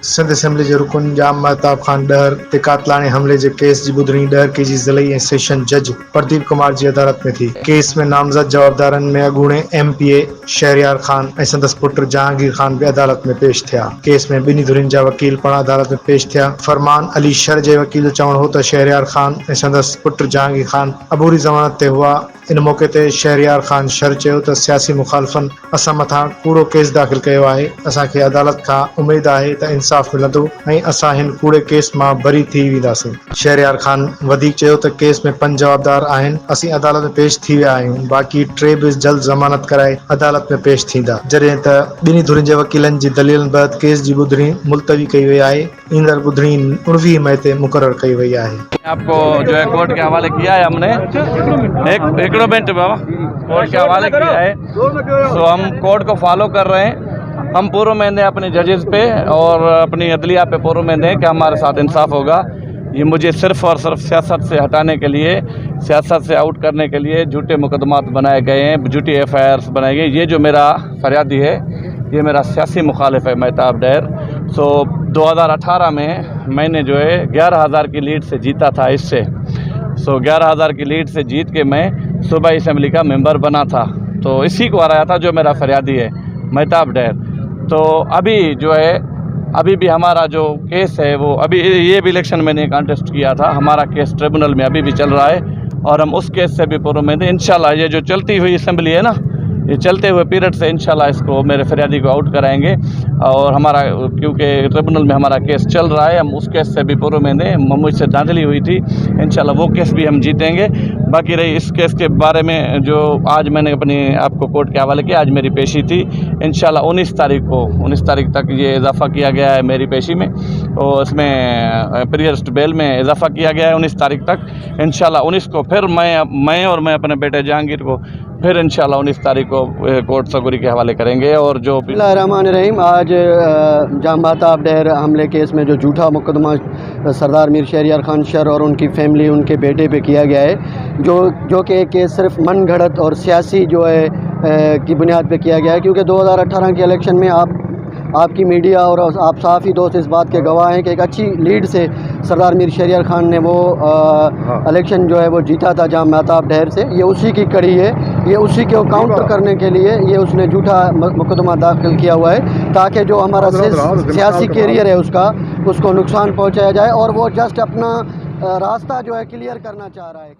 Sindh assembly जे रुकन जाम महताब खान डहर ते कातलाणे हमले जे केस जी ॿुधणी डहर के जी ज़िलई ऐं सेशन जज प्रदीप कुमार जी अदालत में थी। केस में नामज़द जवाबदारनि में अॻूणे MPA शहरयार खान ऐं संदसि पुट जहांगीर खान भी अदालत में पेश थिया। केस में ॿिन्ही धुरियुनि जा वकील पिणु अदालत में पेश थिया। फरमान अली शर जे वकील जो चवणु हो त शहरयार खान ऐं संदसि पुट जहांगीर खान अबूरी ज़मानत ते हुआ। इन मौक़े ते शहरयार खान शर चयो त सियासी मुखालफ़न असां मथां कूड़ो केस दाख़िल कयो आहे। असांखे अदालत खां उमेद आहे त इंसाफ़ मिलंदो ऐं असां हिन कूड़े केस मां बरी थी वेंदासीं। शहरयार खान वधीक चयो त केस में 5 जवाबदार आहिनि। असीं अदालत में पेश थी विया आहियूं। बाक़ी 3 भी जल्द ज़मानत कराए अदालत में पेश थींदा। जॾहिं त ॿिन्ही धुरियुनि जे वकीलनि जी दलीलनि बैदि केस जी ॿुधणी मुलतवी कई वई आहे। ईंदड़ ॿुधणी 19 मई ते मुक़ररु कई वई आहे। आपको जो है कोर्ट के हवाले किया है हमने। एक मिनट बाबा, कोर्ट के हवाले किया है तो हम कोर्ट को फॉलो कर रहे हैं। हम पूरी उम्मीद है अपने जजेस पे और अपनी अदलिया पे पूरी उम्मीद है कि हमारे साथ इंसाफ होगा। ये मुझे सिर्फ़ और सिर्फ सियासत से हटाने के लिए, सियासत से आउट करने के लिए झूठे मुकदमात बनाए गए हैं, झूठी FIRs बनाई गई। ये जो मेरा फरियादी है ये मेरा सियासी मुखालिफ है महताब डैर। 2018 में मैंने जो है 11,000 की लीड से जीता था इससे। 11,000 की लीड से जीत के मैं सूबाई असेंबली का मेंबर बना था। तो इसी को हराया था जो मेरा फरियादी है महताब डैर। तो अभी जो है अभी भी हमारा जो केस है वो अभी ये भी इलेक्शन मैंने कॉन्टेस्ट किया था। हमारा केस ट्रिब्यूनल में अभी भी चल रहा है और हम उस केस से भी पूर्व में इंशाल्लाह ये जो चलती हुई असेंबली है ना, ये चलते हुए पीरियड से इंशाल्लाह इसको मेरे फरियादी को आउट कराएंगे। और हमारा क्योंकि ट्रिब्यूनल में हमारा केस चल रहा है, हम उस केस से भी पूर्व में मुझसे धांधली हुई थी, इंशाल्लाह वो केस भी हम जीतेंगे। बाकी रही इस केस के बारे में जो आज मैंने अपनी आपको कोर्ट के हवाले किया, आज मेरी पेशी थी। इंशाल्लाह 19 तारीख तक ये इजाफ़ा किया गया है मेरी पेशी में और इसमें प्रीअरेस्ट बेल में इजाफ़ा किया गया है 19 तारीख तक। इंशाल्लाह 19 को फिर मैं और मैं अपने बेटे जहांगीर को फिर इंशाल्लाह 19 तारीख को कोर्ट सगुरी के हवाले करेंगे। और जो बिस्मिल्लाहिर्रहमानिर्रहीम, आज जाम महताब डहर हमले केस में जो झूठा मुकदमा सरदार मीर शहरयार खान शर और उनकी फैमिली उनके बेटे पे किया गया है, जो कि एक केस सिर्फ मन घड़त और सियासी जो है की बुनियाद पे किया गया है। क्योंकि 2018 के इलेक्शन में आपकी मीडिया और आप सहाफ़ी दोस्त इस बात के गवाह हैं कि एक अच्छी लीड से सरदार मीर शहरयार खान ने वो इलेक्शन जो है वो जीता था जाम महताब डहर से। ये उसी की कड़ी है, ये उसी को काउंटर करने के लिए ये उसने झूठा मुकदमा दाखिल किया हुआ है ताकि जो हमारा सियासी कैरियर है उसको नुकसान पहुंचाया जाए और वो जस्ट अपना रास्ता जो है क्लियर करना चाह रहा है।